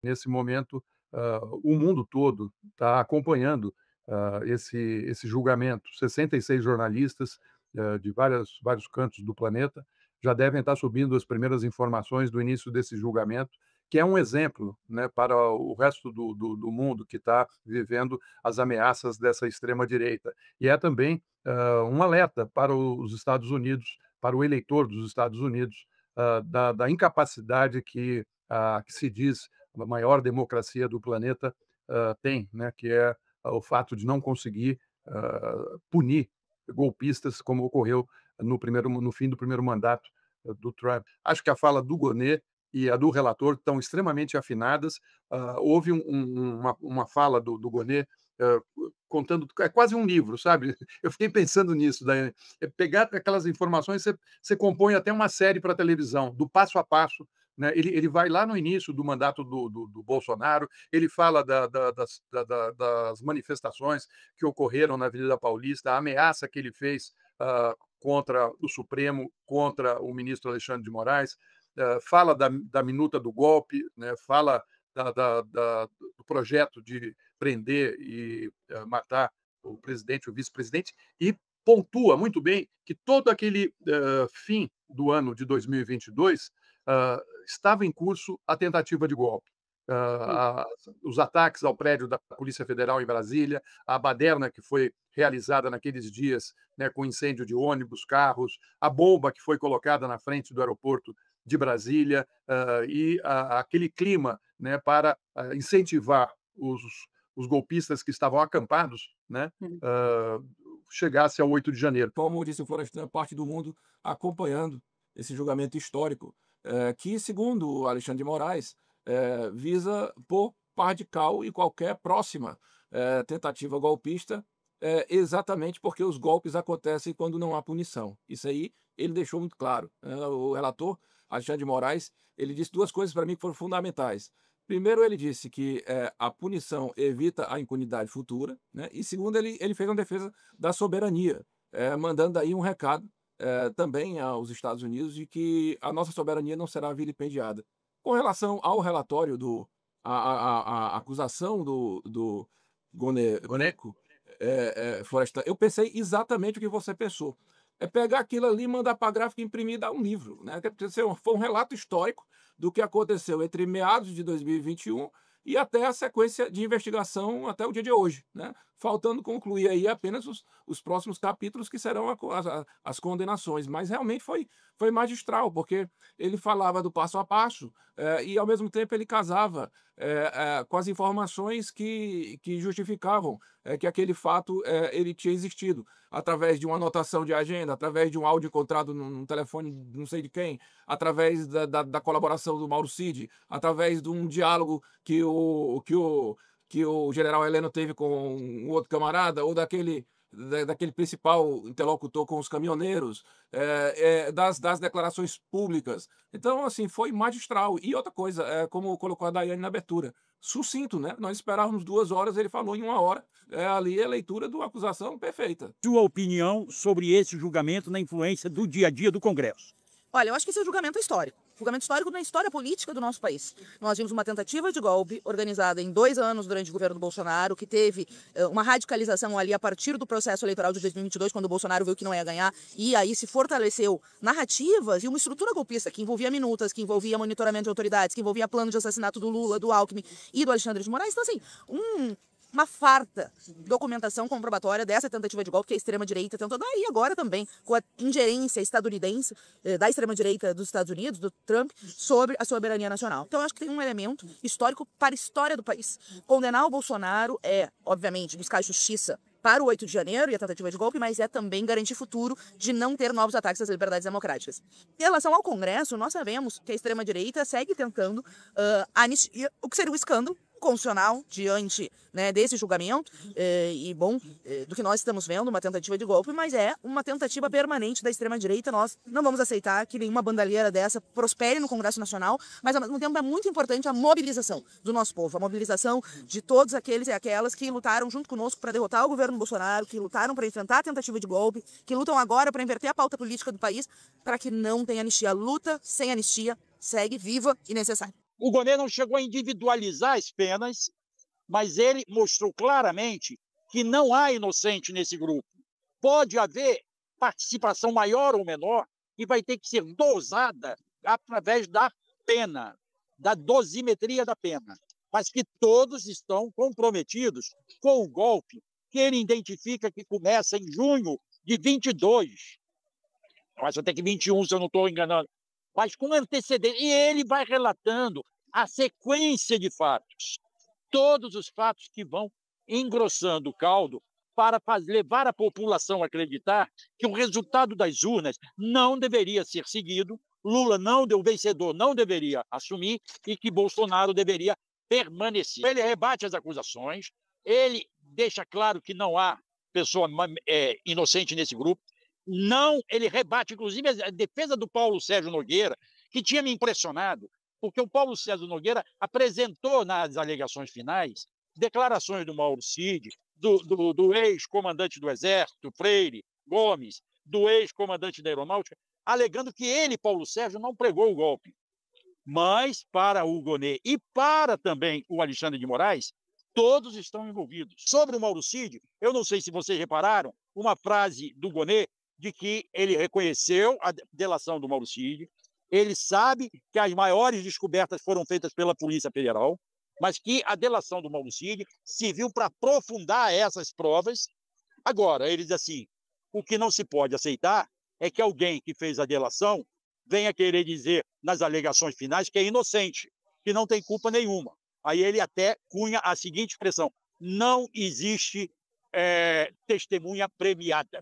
Nesse momento, o mundo todo está acompanhando, esse julgamento. 66 jornalistas, de vários cantos do planeta, já devem estar subindo as primeiras informações do início desse julgamento, que é um exemplo, né, para o resto do mundo que está vivendo as ameaças dessa extrema direita. E é também, um alerta para os Estados Unidos, para o eleitor dos Estados Unidos, da incapacidade que se diz a maior democracia do planeta, tem, né, que é o fato de não conseguir, punir golpistas, como ocorreu no fim do primeiro mandato do Trump. Acho que a fala do Gonê e a do relator estão extremamente afinadas. Houve uma fala do Gonê, hã, contando é quase um livro, sabe. Eu fiquei pensando nisso, daí, pegar aquelas informações, você compõe até uma série para televisão, do passo a passo, né. Ele vai lá no início do mandato do Bolsonaro, ele fala das manifestações que ocorreram na Avenida Paulista, a ameaça que ele fez, contra o Supremo, contra o ministro Alexandre de Moraes, fala da minuta do golpe, né, fala do projeto de prender e, matar o presidente, o vice-presidente, e pontua muito bem que todo aquele, fim do ano de 2022, estava em curso a tentativa de golpe. Sim. Os ataques ao prédio da Polícia Federal em Brasília, a baderna que foi realizada naqueles dias, né, com incêndio de ônibus, carros, a bomba que foi colocada na frente do aeroporto de Brasília, e aquele clima, né, para incentivar os golpistas que estavam acampados, né, Uhum. hã, chegasse ao 8 de janeiro. Como disse o Florestan, parte do mundo acompanhando esse julgamento histórico, que, segundo o Alexandre de Moraes, visa pôr par de cal em qualquer próxima tentativa golpista, exatamente porque os golpes acontecem quando não há punição. Isso aí ele deixou muito claro, né. O relator, Alexandre de Moraes, ele disse 2 coisas para mim que foram fundamentais. Primeiro, ele disse que a punição evita a impunidade futura, né, e segundo, ele fez uma defesa da soberania, mandando aí um recado, também aos Estados Unidos de que a nossa soberania não será vilipendiada. Com relação ao relatório a acusação do Boné Goneco, Florestan, eu pensei exatamente o que você pensou. É pegar aquilo ali, mandar para a gráfica imprimir e dar um livro, né, quer dizer, foi um relato histórico do que aconteceu entre meados de 2021 e até a sequência de investigação até o dia de hoje, né, faltando concluir aí apenas os próximos capítulos que serão as condenações, mas realmente foi magistral, porque ele falava do passo a passo, e ao mesmo tempo ele casava, com as informações que justificavam, que aquele fato, ele tinha existido, através de uma anotação de agenda, através de um áudio encontrado num telefone de não sei de quem, através da colaboração do Mauro Cid, através de um diálogo que o general Heleno teve com um outro camarada, ou daquele principal interlocutor com os caminhoneiros, das declarações públicas. Então, assim, foi magistral. E outra coisa, como colocou a Daiane na abertura, sucinto, né? Nós esperávamos 2 horas, ele falou em 1 hora, ali a leitura da acusação perfeita. Sua opinião sobre esse julgamento na influência do dia a dia do Congresso? Olha, eu acho que esse é um julgamento histórico. Julgamento histórico na história política do nosso país. Nós vimos uma tentativa de golpe organizada em 2 anos durante o governo do Bolsonaro, que teve uma radicalização ali a partir do processo eleitoral de 2022, quando o Bolsonaro viu que não ia ganhar, e aí se fortaleceu narrativas e uma estrutura golpista que envolvia minutas, que envolvia monitoramento de autoridades, que envolvia plano de assassinato do Lula, do Alckmin e do Alexandre de Moraes. Então, assim, uma farta documentação comprobatória dessa tentativa de golpe que a extrema-direita tentou dar, e agora também com a ingerência estadunidense da extrema-direita dos Estados Unidos, do Trump, sobre a soberania nacional. Então eu acho que tem um elemento histórico para a história do país. Condenar o Bolsonaro é, obviamente, buscar justiça para o 8 de janeiro e a tentativa de golpe, mas é também garantir futuro de não ter novos ataques às liberdades democráticas. Em relação ao Congresso, nós sabemos que a extrema-direita segue tentando anistia, o que seria um escândalo constitucional diante, né, desse julgamento do que nós estamos vendo, uma tentativa de golpe, mas é uma tentativa permanente da extrema-direita. Nós não vamos aceitar que nenhuma bandalheira dessa prospere no Congresso Nacional, mas ao mesmo tempo é muito importante a mobilização do nosso povo, a mobilização de todos aqueles e aquelas que lutaram junto conosco para derrotar o governo Bolsonaro, que lutaram para enfrentar a tentativa de golpe, que lutam agora para inverter a pauta política do país, para que não tenha anistia. A luta sem anistia segue viva e necessária. O Gonê não chegou a individualizar as penas, mas ele mostrou claramente que não há inocente nesse grupo. Pode haver participação maior ou menor e vai ter que ser dosada através da pena, da dosimetria da pena. Mas que todos estão comprometidos com o golpe que ele identifica que começa em junho de 22. Mas até que 21, se eu não estou enganando. Mas com antecedência. E ele vai relatando a sequência de fatos. Todos os fatos que vão engrossando o caldo para levar a população a acreditar que o resultado das urnas não deveria ser seguido, Lula o vencedor não deveria assumir e que Bolsonaro deveria permanecer. Ele rebate as acusações, ele deixa claro que não há pessoa inocente nesse grupo, ele rebate, inclusive, a defesa do Paulo Sérgio Nogueira, que tinha me impressionado, porque o Paulo Sérgio Nogueira apresentou nas alegações finais declarações do Mauro Cid, do ex-comandante do Exército, Freire Gomes, do ex-comandante da Aeronáutica, alegando que ele, Paulo Sérgio, não pregou o golpe. Mas, para o Gonê e para também o Alexandre de Moraes, todos estão envolvidos. Sobre o Mauro Cid, eu não sei se vocês repararam, uma frase do Gonê de que ele reconheceu a delação do Mauro Cid, ele sabe que as maiores descobertas foram feitas pela Polícia Federal, mas que a delação do Mauro Cid serviu para aprofundar essas provas. Agora, ele diz assim, o que não se pode aceitar é que alguém que fez a delação venha querer dizer nas alegações finais que é inocente, que não tem culpa nenhuma. Aí ele até cunha a seguinte expressão, não existe testemunha premiada.